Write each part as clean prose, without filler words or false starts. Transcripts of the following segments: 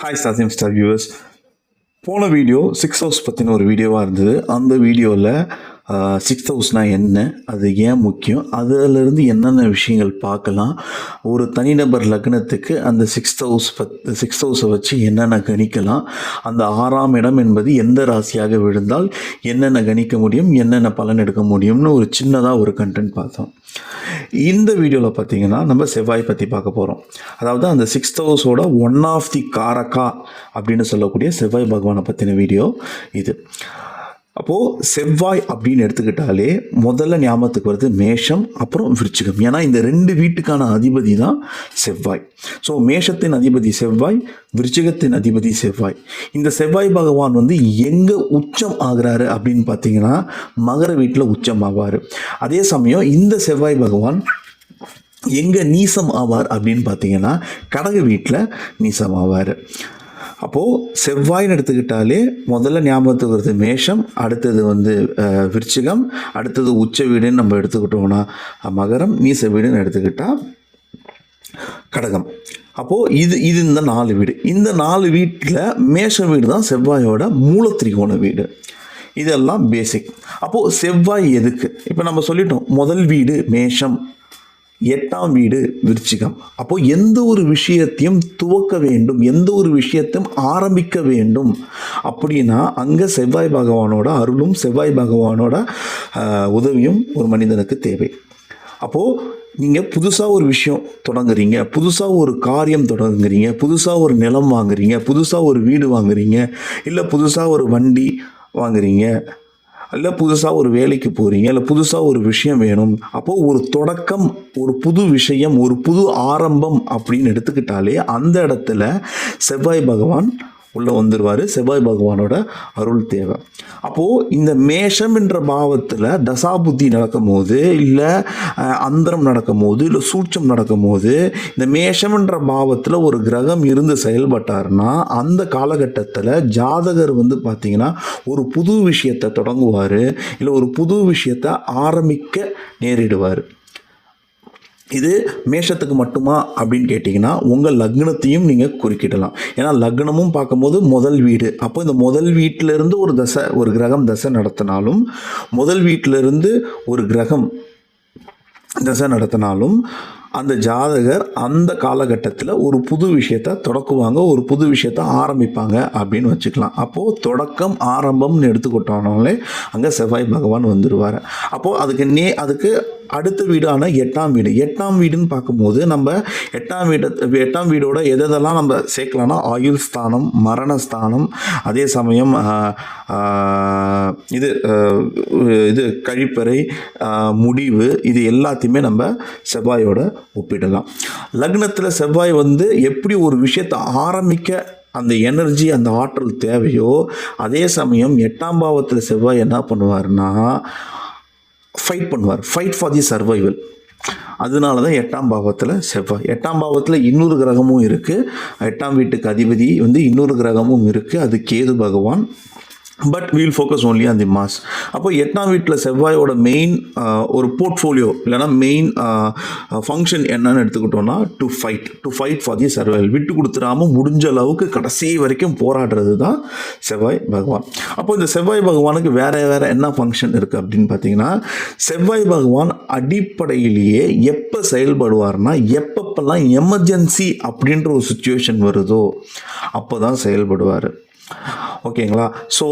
Hi சாசியம் star viewers. போன video 6 house பற்றின ஒரு வீடியோவாக இருந்தது. அந்த வீடியோவில் 6 ஹவுஸ்னால் என்ன, அது ஏன் முக்கியம், அதிலிருந்து என்னென்ன விஷயங்கள் பார்க்கலாம், ஒரு தனிநபர் லக்னத்துக்கு அந்த 6 ஹவுஸை வச்சு என்னென்ன கணிக்கலாம், அந்த 6ஆம் இடம் என்பது எந்த ராசியாக விழுந்தால் என்னென்ன கணிக்க முடியும், என்னென்ன பலன் எடுக்க முடியும்னு ஒரு சின்னதாக ஒரு கண்டென்ட் பார்த்தோம். இந்த வீடியோவில் பார்த்தீங்கன்னா நம்ம செவ்வாய் பற்றி பார்க்க போகிறோம். அதாவது அந்த 6th ஹவுஸோட ஒன் ஆஃப் தி காரகா அப்படின்னு சொல்லக்கூடிய செவ்வாய் பகவானை பற்றின வீடியோ இது. அப்போது செவ்வாய் அப்படின்னு எடுத்துக்கிட்டாலே முதல்ல ஞாபகத்துக்கு வருது மேஷம், அப்புறம் விருச்சிகம். ஏன்னா இந்த 2 வீட்டுக்கான அதிபதி தான் செவ்வாய். ஸோ மேஷத்தின் அதிபதி செவ்வாய், விருச்சிகத்தின் அதிபதி செவ்வாய். இந்த செவ்வாய் பகவான் எங்கே உச்சம் ஆகிறாரு அப்படின்னு பார்த்தீங்கன்னா மகர வீட்டில் உச்சம் ஆவார். அதே சமயம் இந்த செவ்வாய் பகவான் எங்கே நீசம் ஆவார் அப்படின்னு பார்த்தீங்கன்னா கடக வீட்டில் நீசம் ஆவார். அப்போது செவ்வாய்னு எடுத்துக்கிட்டாலே முதல்ல ஞாபகத்துக்கு வருது மேஷம், அடுத்தது விருச்சிகம், அடுத்தது உச்ச வீடுன்னு நம்ம எடுத்துக்கிட்டோம்னா மகரம், நீச வீடுன்னு எடுத்துக்கிட்டால் கடகம். அப்போது இது இந்த 4 வீடு. இந்த 4 வீட்டில் மேஷ வீடு தான் செவ்வாயோட மூலத்திரிகோண வீடு. இதெல்லாம் பேசிக். அப்போது செவ்வாய் எதுக்கு இப்போ நம்ம சொல்லிட்டோம், முதல் வீடு மேஷம், 8ஆம் வீடு விருச்சிகம். அப்போது எந்த ஒரு விஷயத்தையும் துவக்க வேண்டும், எந்த ஒரு விஷயத்தையும் ஆரம்பிக்க வேண்டும் அப்படின்னா அங்கே செவ்வாய் பகவானோட அருளும் செவ்வாய் பகவானோட உதவியும் ஒரு மனிதனுக்கு தேவை. அப்போது நீங்கள் புதுசாக ஒரு விஷயம் தொடங்குறீங்க, புதுசாக ஒரு காரியம் தொடங்குறீங்க, புதுசாக ஒரு நிலம் வாங்குறீங்க, புதுசாக ஒரு வீடு வாங்குறீங்க, இல்லை புதுசாக ஒரு வண்டி வாங்குறீங்க, இல்லை புதுசாக ஒரு வேலைக்கு போகிறீங்க, இல்லை புதுசாக ஒரு விஷயம் வேணும். அப்போது ஒரு தொடக்கம், ஒரு புது விஷயம், ஒரு புது ஆரம்பம் அப்படின்னு எடுத்துக்கிட்டாலே அந்த இடத்துல செவ்வாய் பகவான் உள்ளே வந்துடுவார். செவ்வாய் பகவானோட அருள் தேவை. அப்போது இந்த மேஷம் என்ற பாவத்தில் தசாபுத்தி நடக்கும் போது, இல்லை அந்தரம் நடக்கும் போது, இல்லை சூட்சம் நடக்கும் போது, இந்த மேஷம் என்ற பாவத்தில் ஒரு கிரகம் இருந்து செயல்பட்டார்னா அந்த காலகட்டத்தில் ஜாதகர் பார்த்திங்கன்னா ஒரு புது விஷயத்தை தொடங்குவார், இல்லை ஒரு புது விஷயத்தை ஆரம்பிக்க நேரிடுவார். இது மேஷத்துக்கு மட்டுமா அப்படின்னு கேட்டிங்கன்னா உங்கள் லக்னத்தையும் நீங்கள் குறுக்கிடலாம். ஏன்னா லக்னமும் பார்க்கும்போது முதல் வீடு. அப்போ இந்த முதல் வீட்டிலேருந்து ஒரு கிரகம் தசை நடத்தினாலும், முதல் வீட்டிலேருந்து ஒரு கிரகம் தசை நடத்தினாலும் அந்த ஜாதகர் அந்த காலகட்டத்தில் ஒரு புது விஷயத்தை தொடக்குவாங்க, ஒரு புது விஷயத்தை ஆரம்பிப்பாங்க அப்படின்னு வச்சுக்கலாம். அப்போது தொடக்கம் ஆரம்பம்னு எடுத்துக்கிட்டோனாலே அங்கே செவ்வாய் பகவான் வந்துடுவார். அப்போது அதுக்கு அடுத்த வீடான 8ஆம் வீடு. 8ஆம் வீடுன்னு பார்க்கும்போது நம்ம 8ஆம் வீடோட எதெல்லாம் நம்ம சேர்க்கலாம்னா ஆயுள் ஸ்தானம், மரணஸ்தானம், அதே சமயம் இது கழிப்பறை, முடிவு, இது எல்லாத்தையுமே நம்ம செவ்வாயோட ஒப்பிடலாம். லக்னத்தில் செவ்வாய் எப்படி ஒரு விஷயத்தை ஆரம்பிக்க அந்த எனர்ஜி, அந்த ஆற்றல் தேவையோ, அதே சமயம் 8ஆம் பாவத்தில் செவ்வாய் என்ன பண்ணுவார்னா ஃபைட் ஃபார் தி சர்வைவல். அதனால தான் 8ஆம் பாவத்தில் செவ்வாய். 8ஆம் பாவத்தில் இன்னொரு கிரகமும் இருக்குது. 8ஆம் வீட்டுக்கு அதிபதி இன்னொரு கிரகமும் இருக்குது, அது கேது பகவான். But wheel focus only on the mass. அப்போ 8ஆம் வீட்டில் செவ்வாயோட மெயின் ஒரு போர்ட்ஃபோலியோ இல்லைனா மெயின் ஃபங்க்ஷன் என்னன்னு எடுத்துக்கிட்டோம்னா to fight for the survival. விட்டு கொடுத்துடாமல் முடிஞ்ச அளவுக்கு கடைசி வரைக்கும் போராடுறது தான் செவ்வாய் பகவான். அப்போ இந்த செவ்வாய் பகவானுக்கு வேறு என்ன ஃபங்க்ஷன் இருக்குது அப்படின்னு பார்த்தீங்கன்னா, செவ்வாய் பகவான் அடிப்படையிலேயே எப்போ செயல்படுவார்னா எப்பப்பெல்லாம் எமர்ஜென்சி அப்படின்ற ஒரு சுச்சுவேஷன் வருதோ அப்போ தான் செயல்படுவார். ஓகேங்களா? ஸோ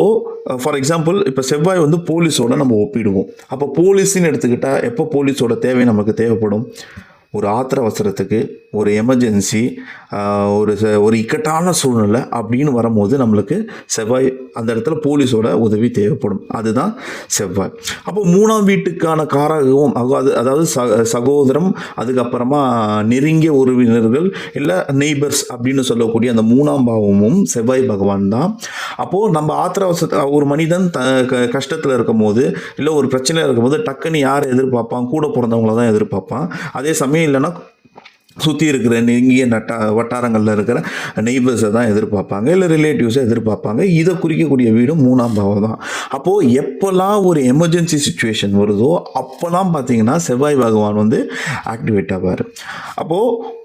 ஃபார் எக்ஸாம்பிள் இப்போ செவ்வாய் போலீஸோட நம்ம ஒப்பிடுவோம். அப்போ போலீஸ்ன்னு எடுத்துக்கிட்டால் எப்போ போலீஸோட தேவை நமக்கு தேவைப்படும்? ஒரு ஆத்திர அவசரத்துக்கு, ஒரு எமர்ஜென்சி, ஒரு இக்கட்டான சூழ்நிலை அப்படின்னு வரும்போது நம்மளுக்கு செவ்வாய் அந்த இடத்துல போலீஸோட உதவி தேவைப்படும். அதுதான் செவ்வாய். அப்போ 3ஆம் வீட்டுக்கான காரகம் அதாவது சகோதரம், அதுக்கப்புறமா நெருங்கிய உறவினர்கள், இல்லை நெய்பர்ஸ் அப்படின்னு சொல்லக்கூடிய அந்த 3ஆம் பாவமும் செவ்வாய் பகவான் தான். அப்போது நம்ம ஆத்திர அவசர ஒரு மனிதன் கஷ்டத்தில் இருக்கும் போது, இல்லை ஒரு பிரச்சனையில் இருக்கும்போது டக்குன்னு யாரை எதிர்பார்ப்பான்? கூட பிறந்தவங்கள தான் எதிர்பார்ப்பான். அதே சமயம் இல்லைன்னா சுற்றி இருக்கிற நெருங்கிய வட்டாரங்களில் இருக்கிற நெய்பர்ஸை தான் எதிர்பார்ப்பாங்க, இல்லை ரிலேட்டிவ்ஸை எதிர்பார்ப்பாங்க. இதை குறிக்கக்கூடிய வீடும் 3ஆம் பாவம் தான். அப்போது எப்போல்லாம் ஒரு எமர்ஜென்சி சுச்சுவேஷன் வருதோ அப்போல்லாம் பார்த்தீங்கன்னா செவ்வாய் பகவான் ஆக்டிவேட் ஆவார். அப்போது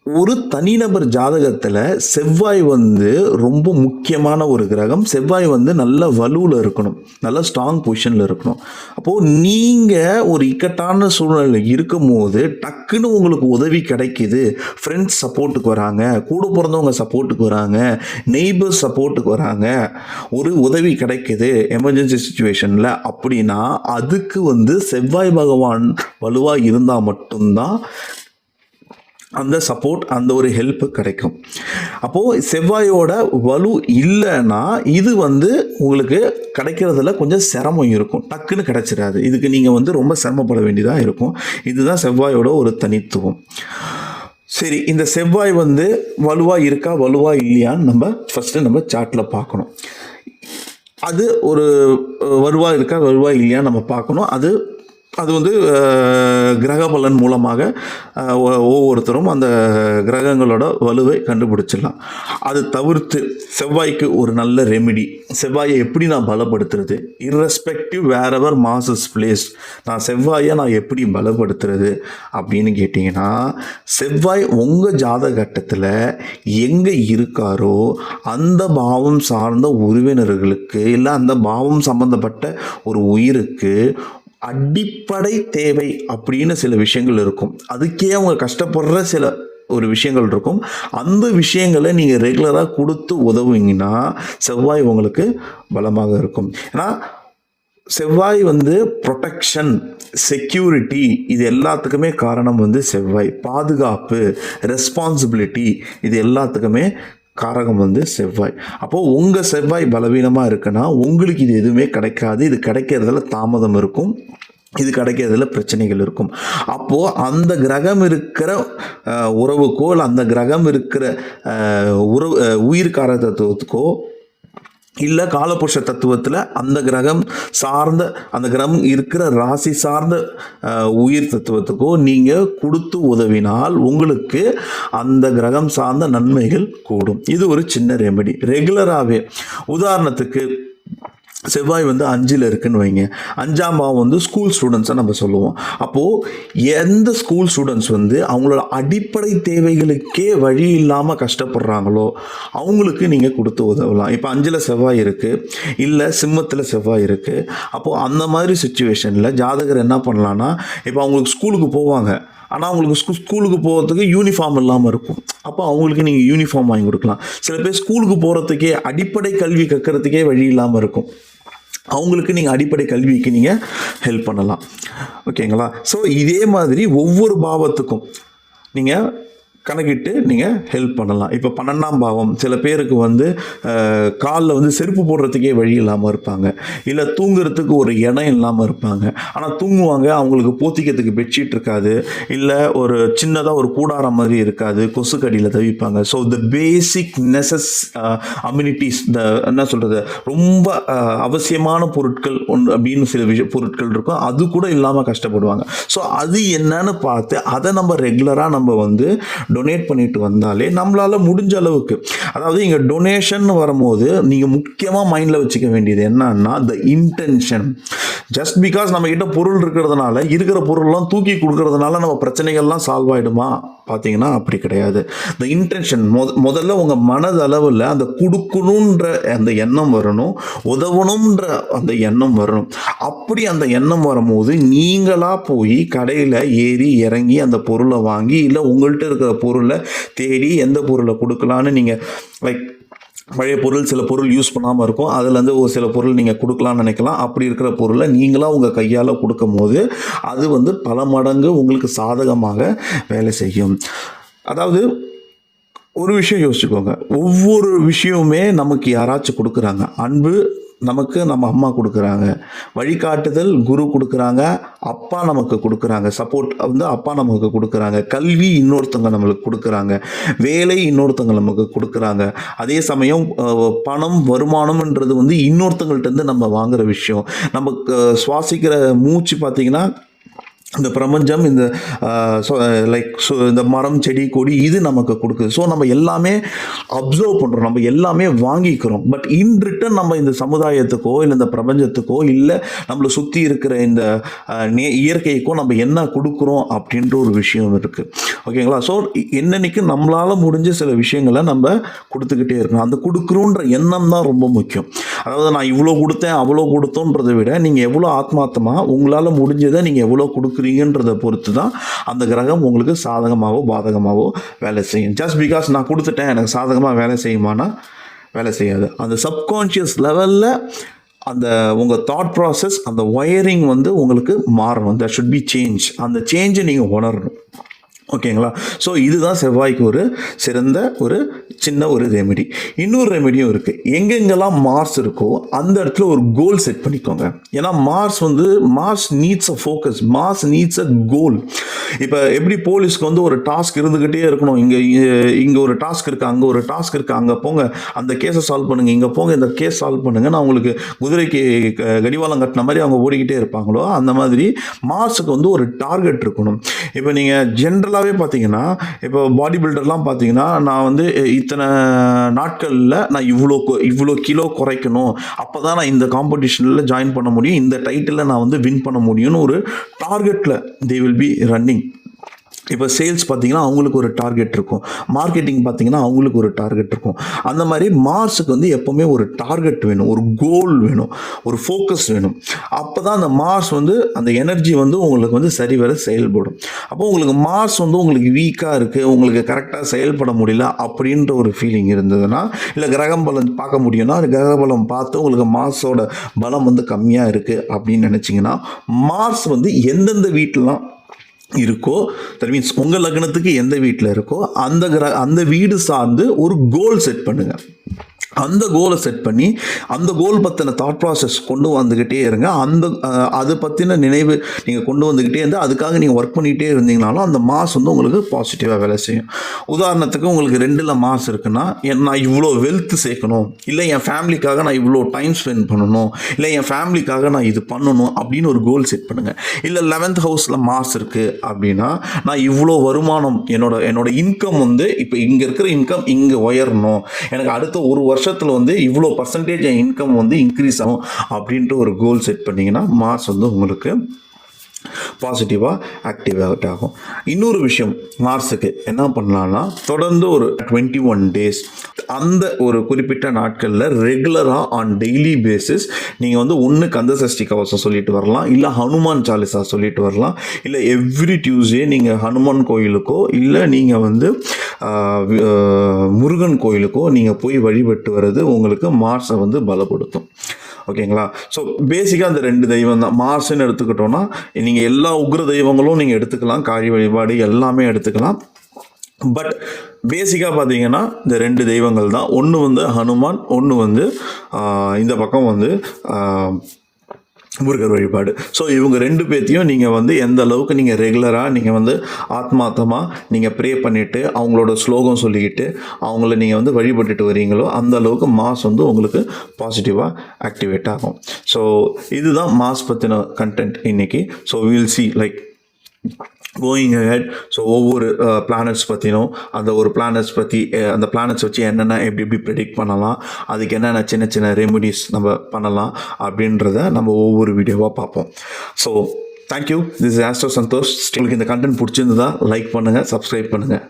ஒரு தனிநபர் ஜாதகத்தில் செவ்வாய் வந்து ரொம்ப முக்கியமான ஒரு கிரகம். செவ்வாய் வந்து நல்ல வலுவில் இருக்கணும், நல்ல ஸ்ட்ராங் பொசிஷனில் இருக்கணும். அப்போது நீங்கள் ஒரு இக்கட்டான சூழ்நிலையில் இருக்கும் போது டக்குன்னு உங்களுக்கு உதவி கிடைக்கிது, ஃப்ரெண்ட்ஸ் சப்போர்ட்டுக்கு வராங்க, கூட பிறந்தவங்க சப்போர்ட்டுக்கு வராங்க, நெய்பர்ஸ் சப்போர்ட்டுக்கு வராங்க, ஒரு உதவி கிடைக்கிது எமர்ஜென்சி சுச்சுவேஷனில் அப்படின்னா அதுக்கு வந்து செவ்வாய் பகவான் வலுவாக இருந்தால் மட்டும்தான் அந்த சப்போர்ட், அந்த ஒரு ஹெல்ப் கிடைக்கும். அப்போது செவ்வாயோட வலு இல்லைன்னா இது வந்து உங்களுக்கு கிடைக்கிறதுல கொஞ்சம் சிரமம் இருக்கும், டக்குன்னு கிடைச்சிடாது. இதுக்கு நீங்கள் வந்து ரொம்ப சிரமப்பட வேண்டியதாக இருக்கும். இதுதான் செவ்வாயோட ஒரு தனித்துவம். சரி, இந்த செவ்வாய் வந்து வலுவாக இருக்கா வலுவாக இல்லையான்னு நம்ம சார்ட்டில் பார்க்கணும். அது ஒரு வலுவாக இருக்கா வலுவாக இல்லையான்னு நம்ம பார்க்கணும். அது வந்து கிரக பலன் மூலமாக ஒவ்வொருத்தரும் அந்த கிரகங்களோட வலுவை கண்டுபிடிச்சிடலாம். அது தவிர்த்து செவ்வாய்க்கு ஒரு நல்ல ரெமிடி, செவ்வாயை எப்படி நான் பலப்படுத்துறது, irrespective wherever Mars is placed, நான் செவ்வாயை நான் எப்படி பலப்படுத்துறது அப்படின்னு கேட்டிங்கன்னா, செவ்வாய் உங்கள் ஜாதகட்டத்தில் எங்கே இருக்காரோ அந்த பாவம் சார்ந்த உறவினர்களுக்கு இல்லை அந்த பாவம் சம்பந்தப்பட்ட ஒரு உயிருக்கு அடிப்படை தேவை அப்படின்னு சில விஷயங்கள் இருக்கும். அதுக்கே அவங்க கஷ்டப்படுற சில ஒரு விஷயங்கள் இருக்கும். அந்த விஷயங்களை நீங்கள் ரெகுலராக கொடுத்து உதவுவீங்கன்னா செவ்வாய் உங்களுக்கு பலமாக இருக்கும். ஏன்னா செவ்வாய் வந்து ப்ரொடெக்ஷன், செக்யூரிட்டி, இது எல்லாத்துக்குமே காரணம் வந்து செவ்வாய். பாதுகாப்பு, ரெஸ்பான்சிபிலிட்டி, இது எல்லாத்துக்குமே காரகம் வந்து செவ்வாய். அப்போது உங்கள் செவ்வாய் பலவீனமாக இருக்குன்னா உங்களுக்கு இது எதுவுமே கிடைக்காது. இது கிடைக்கிறதுல தாமதம் இருக்கும், இது கிடைக்கிறதுல பிரச்சனைகள் இருக்கும். அப்போது அந்த கிரகம் இருக்கிற உறவுக்கோ இல்லை அந்த கிரகம் இருக்கிற உயிர்கார தத்துவத்துக்கோ இல்லை காலபுருஷ தத்துவத்தில் அந்த கிரகம் சார்ந்த, அந்த கிரகம் இருக்கிற ராசி சார்ந்த உயிர் தத்துவத்துக்கோ நீங்கள் கொடுத்து உதவினால் உங்களுக்கு அந்த கிரகம் சார்ந்த நன்மைகள் கூடும். இது ஒரு சின்ன ரெமெடி. ரெகுலராகவே உதாரணத்துக்கு செவ்வாய் வந்து 5ல் இருக்குன்னு வைங்க, 5ஆம் பாவம் வந்து ஸ்கூல் ஸ்டூடெண்ட்ஸை நம்ம சொல்லுவோம். அப்போது எந்த ஸ்கூல் ஸ்டூடெண்ட்ஸ் வந்து அவங்களோட அடிப்படை தேவைகளுக்கே வழி இல்லாமல் கஷ்டப்படுறாங்களோ அவங்களுக்கு நீங்கள் கொடுத்து உதவலாம். இப்போ 5ல் செவ்வாய் இருக்குது, இல்லை சிம்மத்தில் செவ்வாய் இருக்குது. அப்போது அந்த மாதிரி சுச்சுவேஷனில் ஜாதகர் என்ன பண்ணலான்னா, இப்போ அவங்களுக்கு ஸ்கூலுக்கு போவாங்க, ஆனால் அவங்களுக்கு ஸ்கூலுக்கு போகிறதுக்கு யூனிஃபார்ம் இல்லாமல் இருக்கும். அப்போ அவங்களுக்கு நீங்கள் யூனிஃபார்ம் வாங்கி கொடுக்கலாம். சில பேர் ஸ்கூலுக்கு போகிறதுக்கே, அடிப்படை கல்வி கற்கிறதுக்கே வழி இல்லாமல் இருக்கும், அவங்களுக்கு நீங்கள் அடிப்படை கல்விக்கு நீங்கள் ஹெல்ப் பண்ணலாம். ஓகேங்களா? ஸோ இதே மாதிரி ஒவ்வொரு பாவத்துக்கும் நீங்கள் கணக்கிட்டு நீங்கள் ஹெல்ப் பண்ணலாம். இப்போ 12ஆம் பாவம் சில பேருக்கு வந்து காலில் வந்து செருப்பு போடுறதுக்கே வழி இல்லாமல் இருப்பாங்க, இல்லை தூங்குறதுக்கு ஒரு இடம் இல்லாமல் இருப்பாங்க. ஆனால் தூங்குவாங்க, அவங்களுக்கு போத்திக்கிறதுக்கு பெட்ஷீட் இருக்காது, இல்லை ஒரு சின்னதாக ஒரு கூடாரம் மாதிரி இருக்காது, கொசுக்கடியில் தவிப்பாங்க. ஸோ த பேசிக் அம்யூனிட்டிஸ், என்ன சொல்கிறது, ரொம்ப அவசியமான பொருட்கள் ஒன்று அப்படின்னு சில பொருட்கள் இருக்கும், அது கூட இல்லாமல் கஷ்டப்படுவாங்க. ஸோ அது என்னன்னு பார்த்து அதை நம்ம ரெகுலராக நம்ம வந்து டொனேட் பண்ணிட்டு வந்தாலே நம்மளால் முடிஞ்ச அளவுக்கு, அதாவது இங்கே டொனேஷன் வரும்போது நீங்கள் முக்கியமாக மைண்டில் வச்சுக்க வேண்டியது என்னன்னா, த இன்டென்ஷன். ஜஸ்ட் பிகாஸ் நம்ம கிட்ட பொருள் இருக்கிறதுனால, இருக்கிற பொருள்லாம் தூக்கி கொடுக்கறதுனால நம்ம பிரச்சனைகள்லாம் சால்வ் ஆகிடுமா பார்த்தீங்கன்னா அப்படி கிடையாது. த இன்டென்ஷன், முதல்ல உங்கள் மனதளவில் அந்த கொடுக்கணுன்ற அந்த எண்ணம் வரணும், உதவணுன்ற அந்த எண்ணம் வரணும். அப்படி அந்த எண்ணம் வரும்போது நீங்களாக போய் கடையில் ஏறி இறங்கி அந்த பொருளை வாங்கி, இல்லை உங்கள்கிட்ட இருக்கிற பொருளை தேடி எந்த பொருளை கொடுக்கலான்னு நீங்கள், லைக் பழைய பொருள், சில பொருள் யூஸ் பண்ணாமல் இருக்கும், அதுலேருந்து ஒரு சில பொருள் நீங்கள் கொடுக்கலான்னு நினைக்கலாம். அப்படி இருக்கிற பொருளை நீங்களாக உங்கள் கையால் கொடுக்கும் போது அது வந்து பல மடங்கு உங்களுக்கு சாதகமாக வேலை செய்யும். அதாவது ஒரு விஷயம் யோசிச்சுக்கோங்க, ஒவ்வொரு விஷயமுமே நமக்கு யாராச்சும் கொடுக்குறாங்க. அன்பு நமக்கு நம்ம அம்மா கொடுக்குறாங்க, வழிகாட்டுதல் குரு கொடுக்குறாங்க, அப்பா நமக்கு கொடுக்குறாங்க, சப்போர்ட் வந்து அப்பா நமக்கு கொடுக்குறாங்க, கல்வி இன்னொருத்தவங்க நம்மளுக்கு கொடுக்குறாங்க, வேலை இன்னொருத்தவங்க நமக்கு கொடுக்குறாங்க. அதே சமயம் பணம், வருமானம்ன்றது வந்து இன்னொருத்தங்கள்ட்ட இருந்து நம்ம வாங்குகிற விஷயம். நமக்கு சுவாசிக்கிற மூச்சு பார்த்திங்கன்னா இந்த பிரபஞ்சம் இந்த இந்த மரம் செடி கொடி இது நமக்கு கொடுக்குது. ஸோ நம்ம எல்லாமே அப்சர்வ் பண்ணுறோம், நம்ம எல்லாமே வாங்கிக்கிறோம். பட் இன் ரிட்டன் நம்ம இந்த சமுதாயத்துக்கோ இல்லை இந்த பிரபஞ்சத்துக்கோ இல்லை நம்மளை சுற்றி இருக்கிற இந்த இயற்கைக்கோ நம்ம என்ன கொடுக்குறோம் அப்படின்ற ஒரு விஷயம் இருக்குது. ஓகேங்களா? ஸோ என்னன்னைக்கு நம்மளால் முடிஞ்ச சில விஷயங்களை நம்ம கொடுத்துக்கிட்டே இருக்கணும். அந்த கொடுக்குறோன்ற எண்ணம் தான் ரொம்ப முக்கியம். அதாவது நான் இவ்வளோ கொடுத்தேன் அவ்வளோ கொடுத்தோன்றதை விட நீங்கள் எவ்வளோ ஆத்மார்த்தமாக உங்களால் முடிஞ்சதை நீங்கள் எவ்வளோ கொடுக்குறீங்கன்றதை பொறுத்து தான் அந்த கிரகம் உங்களுக்கு சாதகமாகவோ பாதகமாகவோ வேலை செய்யும். ஜஸ்ட் பிகாஸ் நான் கொடுத்துட்டேன் எனக்கு சாதகமாக வேலை செய்யுமானா வேலை செய்யாது. அந்த சப்கான்ஷியஸ் லெவலில் அந்த உங்கள் தாட் ப்ராசஸ் அந்த ஒயரிங் வந்து உங்களுக்கு மாறணும். That should be change. அந்த சேஞ்சை நீங்கள் உணரணும். ஓகேங்களா? ஸோ இதுதான் செவ்வாய்க்கு ஒரு சிறந்த ஒரு சின்ன ஒரு ரெமெடி. இன்னொரு ரெமெடியும் இருக்குது. எங்கெங்கெல்லாம் மார்ஸ் இருக்கோ அந்த இடத்துல ஒரு கோல் செட் பண்ணிக்கோங்க. ஏன்னா Mars needs a focus, Mars needs a goal. இப்போ எப்படி போலீஸ்க்கு வந்து ஒரு டாஸ்க் இருந்துக்கிட்டே இருக்கணும். இங்கே ஒரு டாஸ்க் இருக்குது, அங்கே ஒரு டாஸ்க் இருக்குது, அங்கே போங்க அந்த கேஸை சால்வ் பண்ணுங்கள், இங்கே போங்க இந்த கேஸ் சால்வ் பண்ணுங்கள், நான் உங்களுக்கு குதிரைக்கு கடிவாளம் கட்டின மாதிரி அவங்க ஓடிக்கிட்டே இருப்பாங்களோ அந்த மாதிரி மார்ஸுக்கு வந்து ஒரு டார்கெட் இருக்கணும். இப்போ நீங்கள் ஜென்ரலாகவே பார்த்தீங்கன்னா இப்போ பாடி பில்டர்லாம் பார்த்தீங்கன்னா நான் வந்து இத்தனை நாட்களில் நான் இவ்வளோ கிலோ குறைக்கணும், அப்போ தான் நான் இந்த காம்படிஷனில் ஜாயின் பண்ண முடியும், இந்த டைட்டிலில் நான் வந்து வின் பண்ண முடியும்னு ஒரு டார்கெட்டில் தே வில் பி ரன்னிங். இப்போ சேல்ஸ் பார்த்தீங்கன்னா அவங்களுக்கு ஒரு டார்கெட் இருக்கும், மார்க்கெட்டிங் பார்த்தீங்கன்னா அவங்களுக்கு ஒரு டார்கெட் இருக்கும். அந்த மாதிரி மார்ஸுக்கு வந்து எப்போவுமே ஒரு டார்கெட் வேணும், ஒரு கோல் வேணும், ஒரு ஃபோக்கஸ் வேணும். அப்போ தான் அந்த மார்ஸ் வந்து அந்த எனர்ஜி வந்து உங்களுக்கு வந்து சரிவர செயல்படும். அப்போ உங்களுக்கு மார்ஸ் வந்து உங்களுக்கு வீக்காக இருக்குது, உங்களுக்கு கரெக்டாக செயல்பட முடியல அப்படின்ற ஒரு ஃபீலிங் இருந்ததுன்னா, இல்லை கிரகம் பலம் பார்க்க முடியும்னா அந்த கிரக பலம் பார்த்து உங்களுக்கு மார்ஸோட பலம் வந்து கம்மியாக இருக்குது அப்படின்னு நினச்சிங்கன்னா, மார்ஸ் வந்து எந்தெந்த வீட்டிலாம் இருக்கோ, தட் மீன்ஸ் உங்கள் லக்னத்துக்கு எந்த வீட்டில் இருக்கோ அந்த வீடு சார்ந்து ஒரு கோல் செட் பண்ணுங்கள். அந்த கோலை செட் பண்ணி அந்த கோல் பற்றின தாட் ப்ராசஸ் கொண்டு வந்துக்கிட்டே இருங்க. அதை பற்றின நினைவு நீங்கள் கொண்டு வந்துக்கிட்டே இருந்து அதுக்காக நீங்கள் ஒர்க் பண்ணிகிட்டே இருந்தீங்கனாலும் அந்த மாஸ் வந்து உங்களுக்கு பாசிட்டிவாக வேலை செய்யும். உதாரணத்துக்கு உங்களுக்கு 2ல் மாஸ் இருக்குன்னா, நான் இவ்வளோ வெல்த் சேர்க்கணும், இல்லை என் ஃபேமிலிக்காக நான் இவ்வளோ டைம் ஸ்பெண்ட் பண்ணணும், இல்லை என் ஃபேமிலிக்காக நான் இது பண்ணணும் அப்படின்னு ஒரு கோல் செட் பண்ணுங்கள். இல்லை 11th ஹவுஸில் மாஸ் இருக்குது அப்படின்னா, நான் இவ்வளோ வருமானம் என்னோட இன்கம் வந்து இப்போ இங்கே இருக்கிற இன்கம் இங்கே உயரணும், எனக்கு அடுத்த ஒரு வருஷத்தில் வந்து இவ்வளோ பர்சன்டேஜ் என் இன்கம் வந்து இன்க்ரீஸ் ஆகும் அப்படின்ற ஒரு கோல் செட் பண்ணிங்கன்னா மார்ஸ் வந்து உங்களுக்கு பாசிட்டிவாக ஆக்டிவேட் ஆகும். இன்னொரு விஷயம், மார்ஸுக்கு என்ன பண்ணலான்னா தொடர்ந்து ஒரு 21 days அந்த ஒரு குறிப்பிட்ட நாட்களில் ரெகுலராக ஆன் டெய்லி பேசிஸ் நீங்கள் வந்து ஒன்று கந்த சஷ்டி கவசம் சொல்லிட்டு வரலாம், இல்லை ஹனுமான் சாலிசா சொல்லிட்டு வரலாம், இல்லை எவ்ரி டியூஸ்டே நீங்கள் ஹனுமான் கோயிலுக்கோ இல்லை நீங்கள் வந்து முருகன் கோயிலுக்கோ நீங்கள் போய் வழிபட்டு வர்றது உங்களுக்கு மார்ஸை வந்து பலப்படுத்தும். ஓகேங்களா? ஸோ பேசிக்காக அந்த 2 தெய்வம் தான். மார்ஸ்ன்னு எடுத்துக்கிட்டோன்னா நீங்கள் எல்லா உக்ர தெய்வங்களும் நீங்கள் எடுத்துக்கலாம், காளி வழிபாடு எல்லாமே எடுத்துக்கலாம். பட் பேசிக்காக பார்த்தீங்கன்னா இந்த 2 தெய்வங்கள் தான். ஒன்று வந்து ஹனுமான், ஒன்று வந்து இந்த பக்கம் வந்து முருகர் வழிபாடு. ஸோ இவங்க 2 பேர்த்தையும் நீங்கள் வந்து எந்த அளவுக்கு நீங்கள் ரெகுலராக நீங்கள் வந்து ஆத்மார்த்தமாக நீங்கள் ப்ரே பண்ணிவிட்டு அவங்களோட ஸ்லோகம் சொல்லிக்கிட்டு அவங்கள நீங்கள் வந்து வழிபட்டுட்டு வரீங்களோ அந்த அளவுக்கு மாஸ் வந்து உங்களுக்கு பாசிட்டிவாக ஆக்டிவேட் ஆகும். ஸோ இதுதான் மாஸ் பற்றின கண்டென்ட் இன்றைக்கி. So will see like going head. So ஒவ்வொரு பிளானட்ஸ் பற்றினும் அந்த ஒரு பிளானட்ஸ் பற்றி அந்த பிளானட்ஸ் வச்சு என்னென்ன எப்படி ப்ரெடிக்ட் பண்ணலாம், அதுக்கு என்னென்ன சின்ன சின்ன ரெமிடிஸ் நம்ம பண்ணலாம் அப்படின்றத நம்ம ஒவ்வொரு வீடியோவாக பார்ப்போம். So thank you. This is astro Santhosh. உங்களுக்கு இந்த கண்டென்ட் பிடிச்சிருந்ததா லைக் பண்ணுங்கள், சப்ஸ்கிரைப் பண்ணுங்கள்.